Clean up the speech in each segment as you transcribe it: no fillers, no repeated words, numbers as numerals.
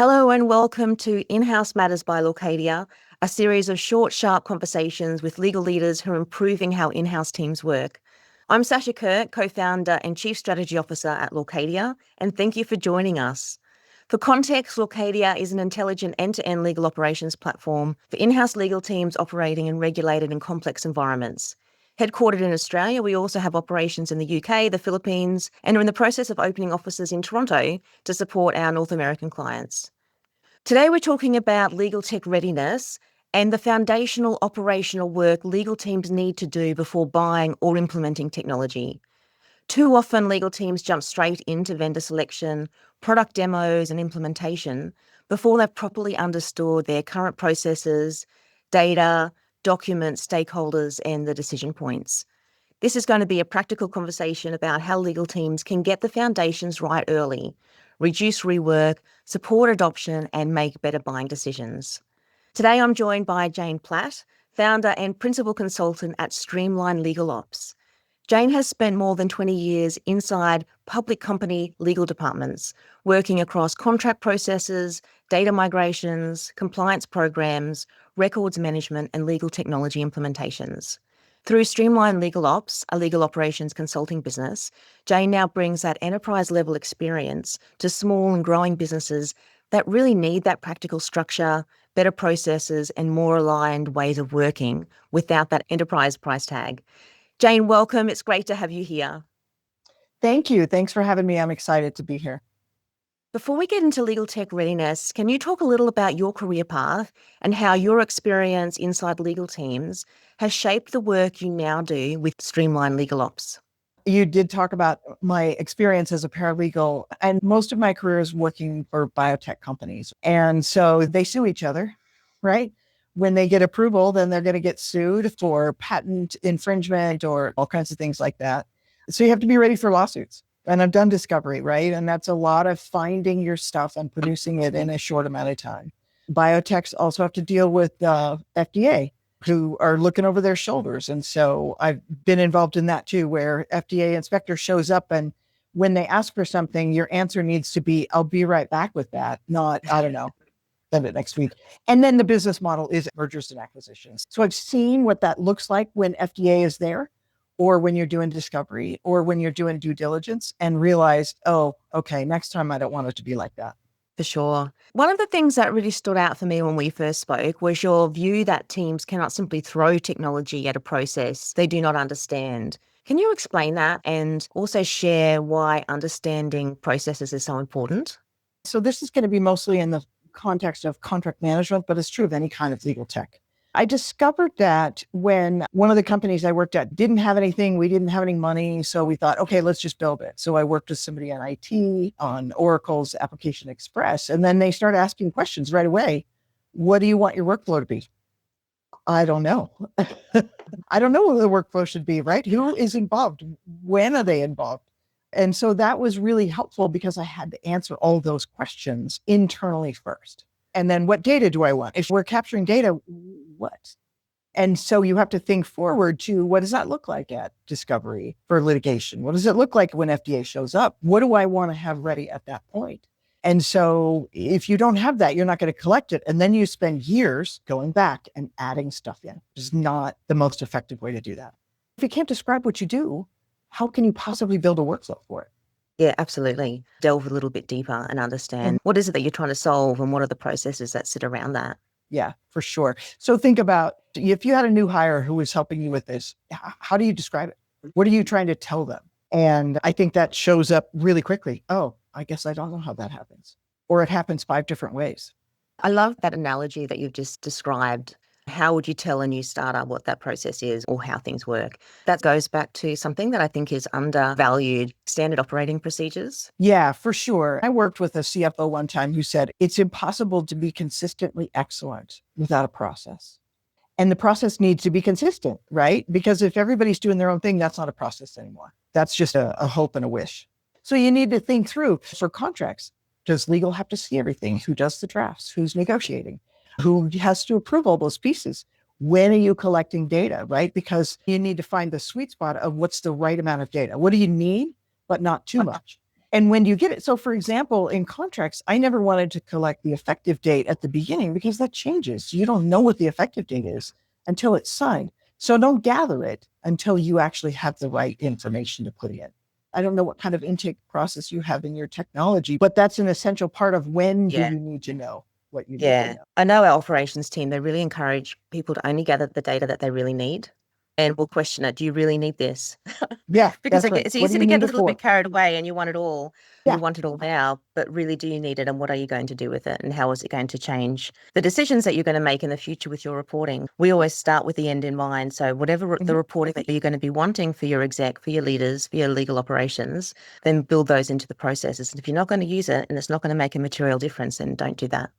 Hello and welcome to In-House Matters by Lawcadia, a series of short, sharp conversations with legal leaders who are improving how in-house teams work. I'm Sasha Kirk, co-founder and chief strategy officer at Lawcadia, and thank you for joining us. For context, Lawcadia is an intelligent end-to-end legal operations platform for in-house legal teams operating in regulated and complex environments. Headquartered in Australia, we also have operations in the UK, the Philippines, and are in the process of opening offices in Toronto to support our North American clients. Today, we're talking about legal tech readiness and the foundational operational work legal teams need to do before buying or implementing technology. Too often, legal teams jump straight into vendor selection, product demos, and implementation before they've properly understood their current processes, data, documents, stakeholders, and the decision points. This is going to be a practical conversation about how legal teams can get the foundations right early, reduce rework, support adoption, and make better buying decisions. Today, I'm joined by Jane Platt, founder and principal consultant at Streamline Legal Ops. Jane has spent more than 20 years inside public company legal departments, working across contract processes, data migrations, compliance programs, records management, and legal technology implementations. Through Streamline Legal Ops, a legal operations consulting business, Jane now brings that enterprise-level experience to small and growing businesses that really need that practical structure, better processes, and more aligned ways of working without that enterprise price tag. Jane, welcome. It's great to have you here. Thank you. Thanks for having me. I'm excited to be here. Before we get into legal tech readiness, can you talk a little about your career path and how your experience inside legal teams has shaped the work you now do with Streamline Legal Ops? You did talk about my experience as a paralegal, and most of my career is working for biotech companies. And so they sue each other, right? When they get approval, then they're going to get sued for patent infringement or all kinds of things like that. So you have to be ready for lawsuits. And I've done discovery, right? And that's a lot of finding your stuff and producing it in a short amount of time. Biotechs also have to deal with FDA, who are looking over their shoulders. And so I've been involved in that too, where FDA inspector shows up and when they ask for something, your answer needs to be, I'll be right back with that, not, I don't know, send it next week. And then the business model is mergers and acquisitions. So I've seen what that looks like when FDA is there, or when you're doing discovery, or when you're doing due diligence, and realize, oh, okay, next time I don't want it to be like that. For sure. One of the things that really stood out for me when we first spoke was your view that teams cannot simply throw technology at a process they do not understand. Can you explain that and also share why understanding processes is so important? So this is going to be mostly in the context of contract management, but it's true of any kind of legal tech. I discovered that when one of the companies I worked at didn't have anything, we didn't have any money. So we thought, okay, let's just build it. So I worked with somebody on IT on Oracle's Application Express. And then they started asking questions right away. What do you want your workflow to be? I don't know. I don't know what the workflow should be, right? Who is involved? When are they involved? And so that was really helpful because I had to answer all those questions internally first. And then what data do I want? If we're capturing data, what? And so you have to think forward to what does that look like at discovery for litigation? What does it look like when FDA shows up? What do I want to have ready at that point? And so if you don't have that, you're not going to collect it. And then you spend years going back and adding stuff in. It's not the most effective way to do that. If you can't describe what you do, how can you possibly build a workflow for it? Yeah, absolutely. Delve a little bit deeper and understand what is it that you're trying to solve and what are the processes that sit around that. Yeah, for sure. So think about if you had a new hire who was helping you with this, how do you describe it? What are you trying to tell them? And I think that shows up really quickly. Oh, I guess I don't know how that happens. Or it happens 5 different ways. I love that analogy that you've just described. How would you tell a new starter what that process is or how things work? That goes back to something that I think is undervalued, standard operating procedures. Yeah, for sure. I worked with a CFO one time who said, it's impossible to be consistently excellent without a process. And the process needs to be consistent, right? Because if everybody's doing their own thing, that's not a process anymore. That's just a hope and a wish. So you need to think through for contracts. Does legal have to see everything? Who does the drafts? Who's negotiating? Who has to approve all those pieces? When are you collecting data, right? Because you need to find the sweet spot of what's the right amount of data. What do you need, but not too much? And when you get it, so for example, in contracts, I never wanted to collect the effective date at the beginning because that changes. You don't know what the effective date is until it's signed. So don't gather it until you actually have the right information to put in. I don't know what kind of intake process you have in your technology, but that's an essential part of when do you need to know what you need to know. I know our operations team, they really encourage people to only gather the data that they really need. And we'll question it. Do you really need this? Yeah, Because that's right. it's What do easy you to need get a it little for? bit carried away and you want it all. Yeah. You want it all now, but really, do you need it? And what are you going to do with it? And how is it going to change the decisions that you're going to make in the future with your reporting? We always start with the end in mind. So whatever the reporting that you're going to be wanting for your exec, for your leaders, for your legal operations, then build those into the processes. And if you're not going to use it and it's not going to make a material difference, then don't do that.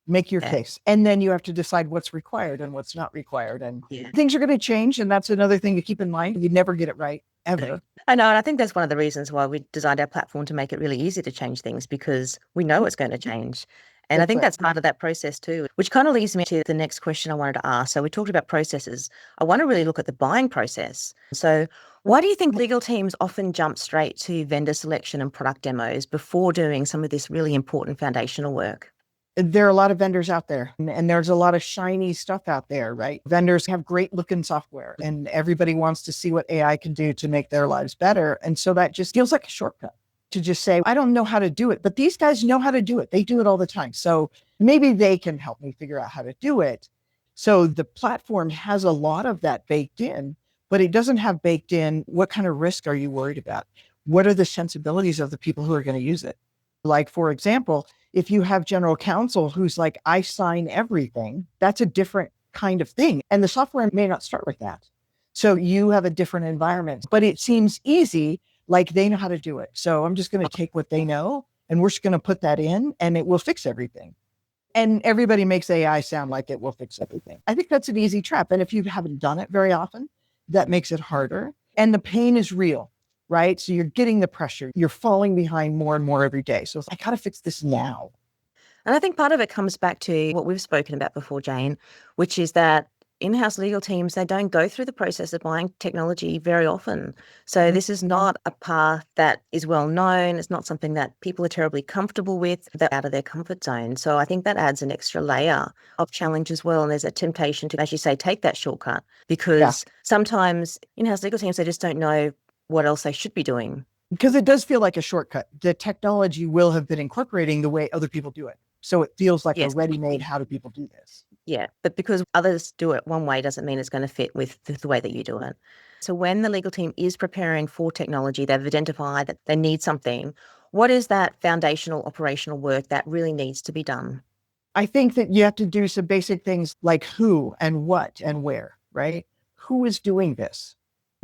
Make your case. And then you have to decide what's required and what's not required. And things are going to change. And that's another thing to keep in mind. You never get it right, ever. I know. And I think that's one of the reasons why we designed our platform, to make it really easy to change things, because we know it's going to change. And I think that's part of that process too, which kind of leads me to the next question I wanted to ask. So we talked about processes. I want to really look at the buying process. So why do you think legal teams often jump straight to vendor selection and product demos before doing some of this really important foundational work? There are a lot of vendors out there, and there's a lot of shiny stuff out there, right? Vendors have great looking software, and everybody wants to see what AI can do to make their lives better. And so that just feels like a shortcut to just say, I don't know how to do it, but these guys know how to do it. They do it all the time. So maybe they can help me figure out how to do it. So the platform has a lot of that baked in, but it doesn't have baked in, what kind of risk are you worried about? What are the sensibilities of the people who are going to use it? Like, for example, if you have general counsel who's like, I sign everything, that's a different kind of thing. And the software may not start with that. So you have a different environment, but it seems easy, like they know how to do it. So I'm just going to take what they know and we're just going to put that in and it will fix everything. And everybody makes AI sound like it will fix everything. I think that's an easy trap. And if you haven't done it very often, that makes it harder. And the pain is real. Right? So you're getting the pressure, you're falling behind more and more every day. So I got to fix this now. And I think part of it comes back to what we've spoken about before, Jane, which is that in-house legal teams, they don't go through the process of buying technology very often. So this is not a path that is well known. It's not something that people are terribly comfortable with. They're out of their comfort zone. So I think that adds an extra layer of challenge as well. And there's a temptation to, as you say, take that shortcut, because sometimes in-house legal teams, they just don't know what else they should be doing. Because it does feel like a shortcut. The technology will have been incorporating the way other people do it. So it feels like a ready-made, how do people do this? Yeah, but because others do it one way doesn't mean it's going to fit with the way that you do it. So when the legal team is preparing for technology, they've identified that they need something. What is that foundational operational work that really needs to be done? I think that you have to do some basic things like who and what and where, right? Who is doing this?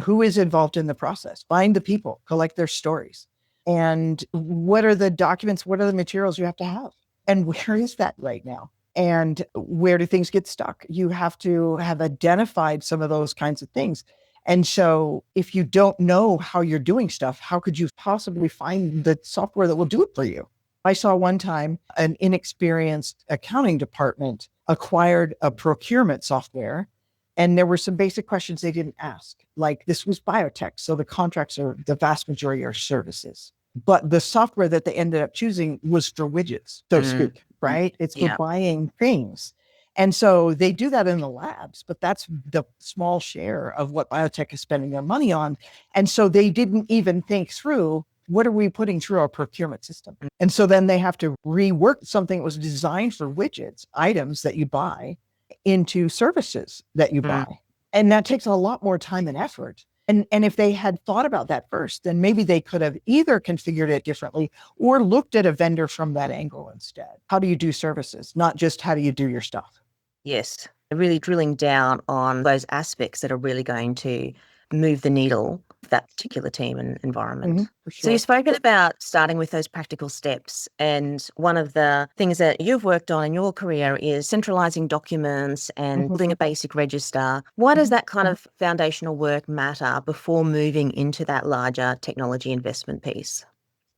Who is involved in the process? Find the people, collect their stories. And what are the documents? What are the materials you have to have? And where is that right now? And where do things get stuck? You have to have identified some of those kinds of things. And so if you don't know how you're doing stuff, how could you possibly find the software that will do it for you? I saw one time an inexperienced accounting department acquired a procurement software. And there were some basic questions they didn't ask. Like, this was biotech, so the contracts are, the vast majority are services. But the software that they ended up choosing was for widgets, so to speak, right? It's for buying things. And so they do that in the labs, but that's the small share of what biotech is spending their money on. And so they didn't even think through, what are we putting through our procurement system? And so then they have to rework something that was designed for widgets, items that you buy, into services that you buy. And that takes a lot more time and effort. And if they had thought about that first, then maybe they could have either configured it differently or looked at a vendor from that angle instead. How do you do services? Not just how do you do your stuff? Yes, really drilling down on those aspects that are really going to move the needle for that particular team and environment. So you've spoken about starting with those practical steps. And one of the things that you've worked on in your career is centralizing documents and building a basic register. Why does that kind of foundational work matter before moving into that larger technology investment piece?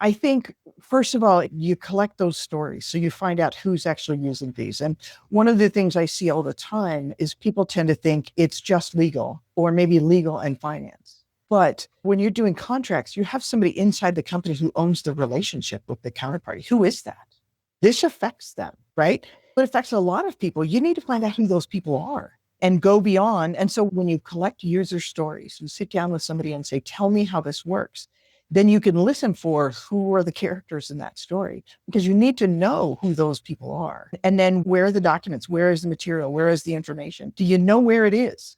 I think, first of all, you collect those stories. So you find out who's actually using these. And one of the things I see all the time is people tend to think it's just legal or maybe legal and finance. But when you're doing contracts, you have somebody inside the company who owns the relationship with the counterparty. Who is that? This affects them, right? It affects a lot of people. You need to find out who those people are and go beyond. And so when you collect user stories, you sit down with somebody and say, tell me how this works. Then you can listen for who are the characters in that story, because you need to know who those people are. And then where are the documents? Where is the material? Where is the information? Do you know where it is?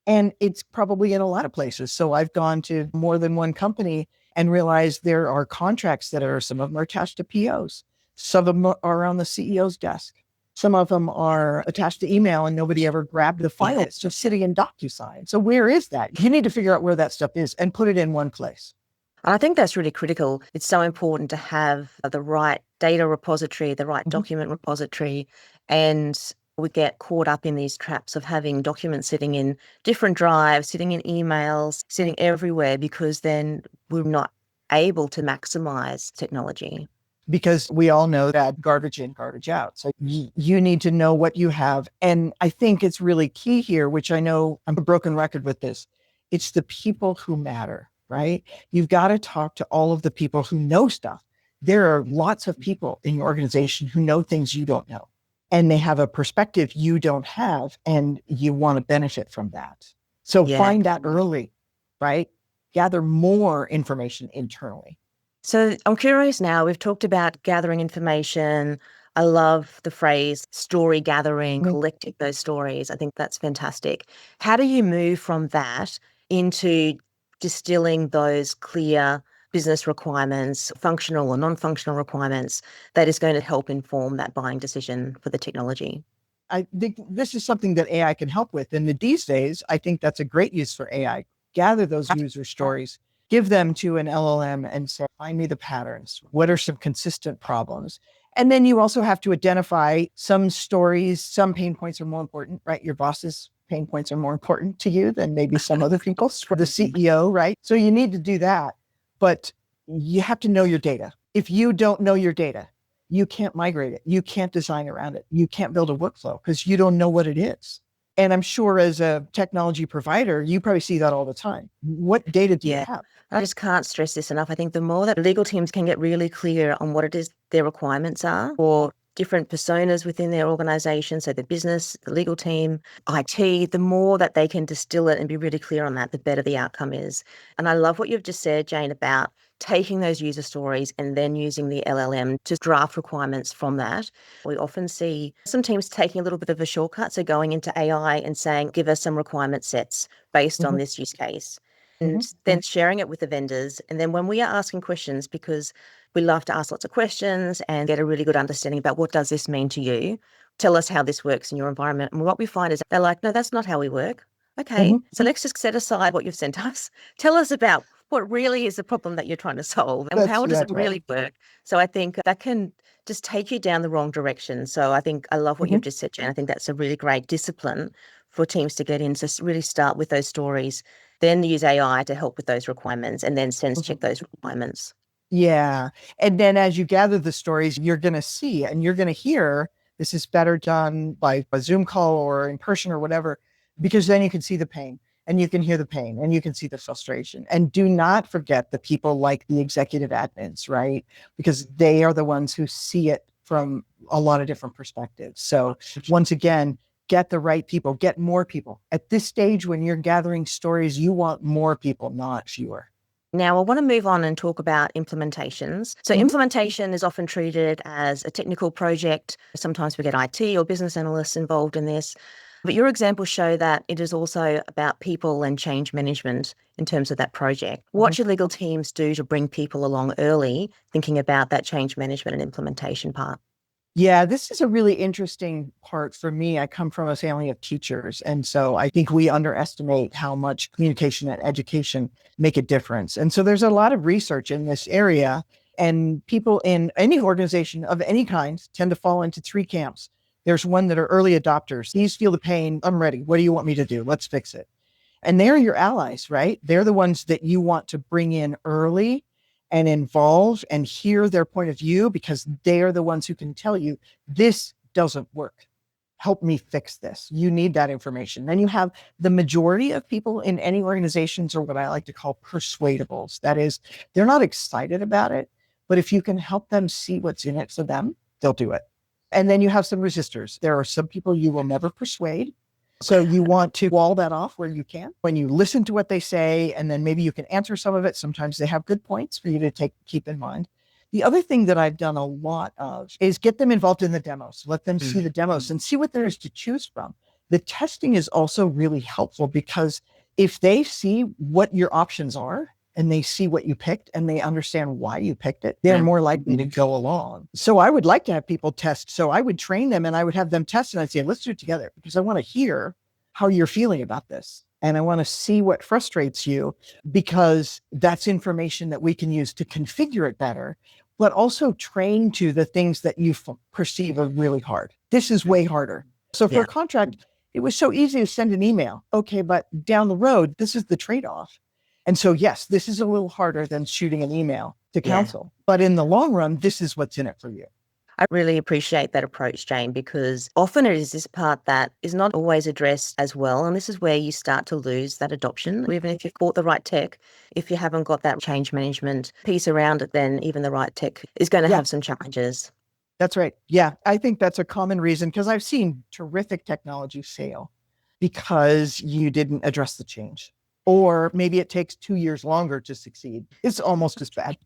And it's probably in a lot of places. So I've gone to more than one company and realized there are contracts that are, some of them are attached to POs. Some of them are on the CEO's desk. Some of them are attached to email and nobody ever grabbed the file. It's just sitting in DocuSign. So where is that? You need to figure out where that stuff is and put it in one place. And I think that's really critical. It's so important to have the right data repository, the right document repository, and we get caught up in these traps of having documents sitting in different drives, sitting in emails, sitting everywhere, because then we're not able to maximize technology. Because we all know that garbage in, garbage out. So you need to know what you have. And I think it's really key here, which I know I'm a broken record with this. It's the people who matter, right? You've got to talk to all of the people who know stuff. There are lots of people in your organization who know things you don't know, and they have a perspective you don't have, and you want to benefit from that. So find that early, right? Gather more information internally. So I'm curious now, we've talked about gathering information. I love the phrase story gathering, collecting those stories. I think that's fantastic. How do you move from that into distilling those clear business requirements, functional or non-functional requirements, that is going to help inform that buying decision for the technology? I think this is something that AI can help with. And these days, I think that's a great use for AI. Gather those user stories, give them to an LLM and say, find me the patterns. What are some consistent problems? And then you also have to identify some stories, some pain points are more important, right? Your boss's pain points are more important to you than maybe some other people's, for the CEO, right? So you need to do that, but you have to know your data. If you don't know your data, you can't migrate it. You can't design around it. You can't build a workflow because you don't know what it is. And I'm sure as a technology provider, you probably see that all the time. What data do you have? I just can't stress this enough. I think the more that legal teams can get really clear on what it is their requirements are for different personas within their organization, so the business, the legal team, IT, the more that they can distill it and be really clear on that, the better the outcome is. And I love what you've just said, Jane, about taking those user stories and then using the LLM to draft requirements from that. We often see some teams taking a little bit of a shortcut, so going into AI and saying, give us some requirement sets based on this use case. And then sharing it with the vendors. And then when we are asking questions, because we love to ask lots of questions and get a really good understanding about what does this mean to you? Tell us how this works in your environment. And what we find is they're like, no, that's not how we work. Okay, so let's just set aside what you've sent us. Tell us about what really is the problem that you're trying to solve and how does it really work? So I think that can just take you down the wrong direction. So I think I love what you've just said, Jen. I think that's a really great discipline for teams to get in. So really start with those stories, then use AI to help with those requirements, and then sense check those requirements. Yeah. And then as you gather the stories, you're going to see and you're going to hear, this is better done by a Zoom call or in person or whatever, because then you can see the pain and you can hear the pain and you can see the frustration. And do not forget the people like the executive admins, right? Because they are the ones who see it from a lot of different perspectives. So once again, get the right people, get more people. At this stage, when you're gathering stories, you want more people, not fewer. Now, I want to move on and talk about implementations. So implementation is often treated as a technical project. Sometimes we get IT or business analysts involved in this. But your examples show that it is also about people and change management in terms of that project. What should legal teams do to bring people along early, thinking about that change management and implementation part? Yeah, this is a really interesting part for me. I come from a family of teachers. And so I think we underestimate how much communication and education make a difference. And so there's a lot of research in this area, and people in any organization of any kind tend to fall into three camps. There's one that are early adopters. These feel the pain. I'm ready. What do you want me to do? Let's fix it. And they're your allies, right? They're the ones that you want to bring in early and involve and hear their point of view, because they are the ones who can tell you this doesn't work. help me fix this. You need that information. Then you have the majority of people in any organizations are what I like to call persuadables. That is, they're not excited about it, but if you can help them see what's in it for them, they'll do it. And then you have some resistors. There are some people you will never persuade. So you want to wall that off where you can. When you listen to what they say, and then maybe you can answer some of it. Sometimes they have good points for you to keep in mind. The other thing that I've done a lot of is get them involved in the demos. Let them see the demos and see what there is to choose from. The testing is also really helpful because if they see what your options are and they see what you picked and they understand why you picked it, they're more likely to go along. So I would like to have people test. So I would train them and I would have them test and I'd say, let's do it together because I want to hear how you're feeling about this. And I want to see what frustrates you because that's information that we can use to configure it better, but also train to the things that you perceive are really hard. This is way harder. So for a contract, it was so easy to send an email. Okay, but down the road, this is the trade-off. And so, yes, this is a little harder than shooting an email to counsel. But in the long run, this is what's in it for you. I really appreciate that approach, Jane, because often it is this part that is not always addressed as well. And this is where you start to lose that adoption. Even if you've bought the right tech, if you haven't got that change management piece around it, then even the right tech is going to have some challenges. That's right. Yeah, I think that's a common reason because I've seen terrific technology fail because you didn't address the change. Or maybe it takes 2 years longer to succeed. It's almost as bad.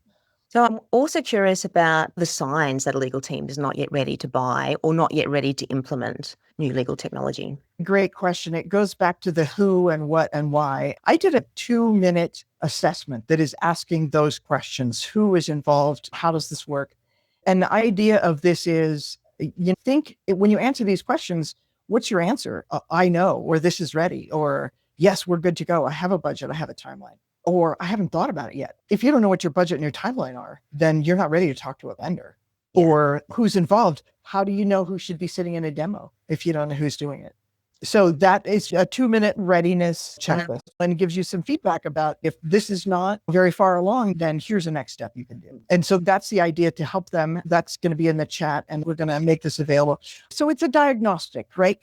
So I'm also curious about the signs that a legal team is not yet ready to buy or not yet ready to implement new legal technology. Great question. It goes back to the who and what and why. I did a 2-minute assessment that is asking those questions. Who is involved? How does this work? And the idea of this is, you think when you answer these questions, what's your answer? I know, or this is ready, or yes, we're good to go. I have a budget. I have a timeline. Or I haven't thought about it yet. If you don't know what your budget and your timeline are, then you're not ready to talk to a vendor. Or who's involved. How do you know who should be sitting in a demo if you don't know who's doing it? So that is a 2-minute readiness checklist and gives you some feedback about if this is not very far along, then here's the next step you can do. And so that's the idea to help them. That's going to be in the chat and we're going to make this available. So it's a diagnostic, right?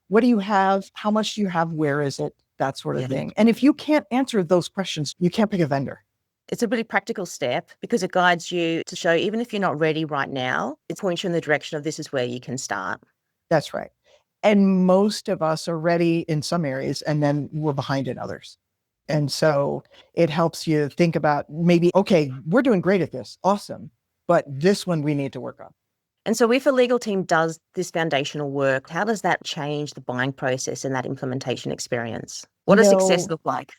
What do you have? How much do you have? Where is it? That sort of thing. And if you can't answer those questions, you can't pick a vendor. It's a really practical step because it guides you to show, even if you're not ready right now, it points you in the direction of this is where you can start. That's right. And most of us are ready in some areas and then we're behind in others. And so it helps you think about maybe, okay, we're doing great at this. Awesome. But this one we need to work on. And so if a legal team does this foundational work, how does that change the buying process and that implementation experience? What does success look like?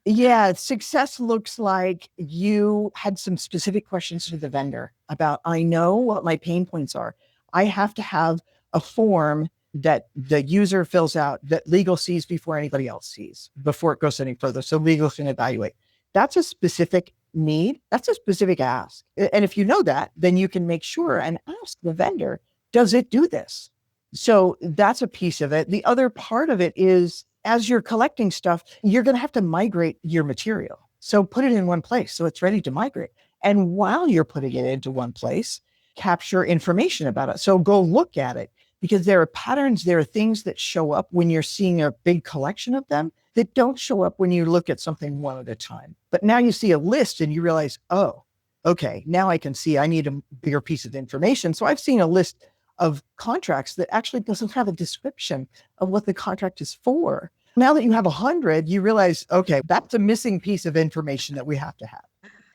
Yeah, success looks like you had some specific questions to the vendor about, I know what my pain points are. I have to have a form that the user fills out that legal sees before anybody else sees, before it goes any further. So legal can evaluate. That's a specific need. That's a specific ask. And if you know that, then you can make sure and ask the vendor, does it do this? So that's a piece of it. The other part of it is as you're collecting stuff, you're going to have to migrate your material. So put it in one place so it's ready to migrate. And while you're putting it into one place, capture information about it. So go look at it because there are patterns, there are things that show up when you're seeing a big collection of them that don't show up when you look at something one at a time. But now you see a list and you realize, oh, okay, now I can see I need a bigger piece of information. So I've seen a list of contracts that actually doesn't have a description of what the contract is for. Now that you have 100, you realize, okay, that's a missing piece of information that we have to have.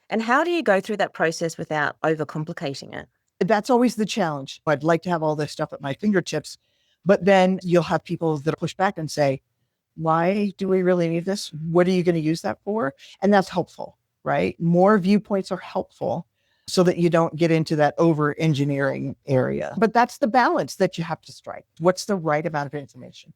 And how do you go through that process without overcomplicating it? That's always the challenge. I'd like to have all this stuff at my fingertips, but then you'll have people that push back and say, why do we really need this? What are you going to use that for? And that's helpful, right? More viewpoints are helpful so that you don't get into that over engineering area. But that's the balance that you have to strike. What's the right amount of information?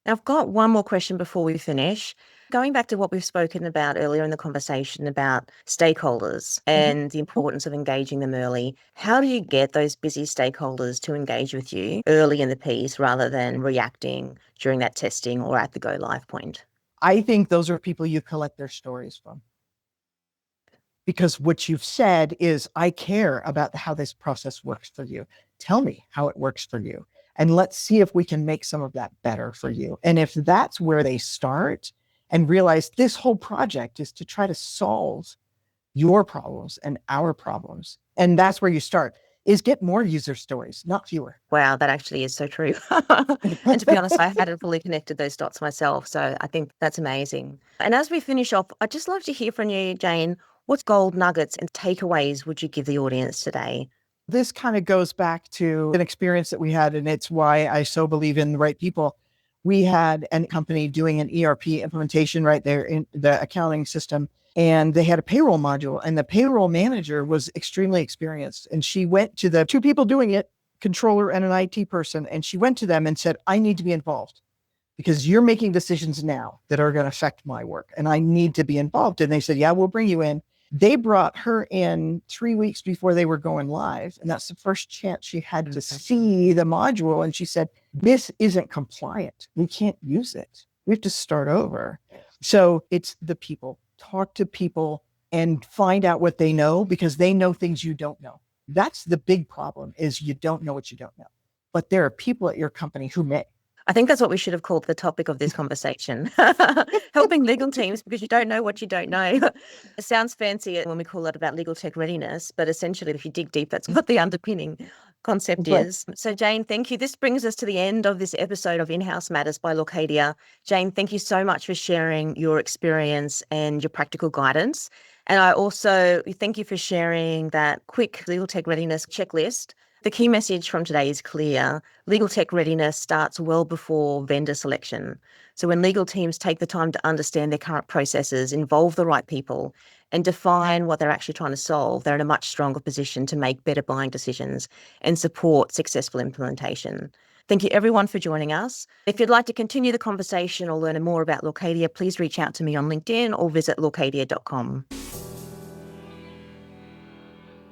Now, I've got one more question before we finish. Going back to what we've spoken about earlier in the conversation about stakeholders and the importance of engaging them early, how do you get those busy stakeholders to engage with you early in the piece rather than reacting during that testing or at the go live point? I think those are people you collect their stories from. Because what you've said is, I care about how this process works for you. Tell me how it works for you. and let's see if we can make some of that better for you. And if that's where they start and realize this whole project is to try to solve your problems and our problems, and that's where you start, is get more user stories, not fewer. Wow, that actually is so true. And to be honest, I hadn't fully connected those dots myself. So I think that's amazing. And as we finish off, I'd just love to hear from you, Jane. What gold nuggets and takeaways would you give the audience today? This kind of goes back to an experience that we had, and it's why I so believe in the right people. We had a company doing an ERP implementation right there in the accounting system, and they had a payroll module, and the payroll manager was extremely experienced. And she went to the two people doing it, controller and an IT person, and she went to them and said, I need to be involved because you're making decisions now that are going to affect my work, and I need to be involved. And they said, yeah, we'll bring you in. They brought her in 3 weeks before they were going live. And that's the first chance she had to see the module. And she said, this isn't compliant. We can't use it. We have to start over. So it's the people. Talk to people and find out what they know, because they know things you don't know. That's the big problem, is you don't know what you don't know. But there are people at your company who may. I think that's what we should have called the topic of this conversation. Helping legal teams because you don't know what you don't know. It sounds fancy when we call it about legal tech readiness, but essentially if you dig deep, that's what the underpinning concept is. So Jane, thank you. This brings us to the end of this episode of In-House Matters by Lawcadia. Jane, thank you so much for sharing your experience and your practical guidance. And I also thank you for sharing that quick legal tech readiness checklist. The key message from today is clear. Legal tech readiness starts well before vendor selection. So when legal teams take the time to understand their current processes, involve the right people, and define what they're actually trying to solve, they're in a much stronger position to make better buying decisions and support successful implementation. Thank you everyone for joining us. If you'd like to continue the conversation or learn more about Lawcadia, please reach out to me on LinkedIn or visit lawcadia.com.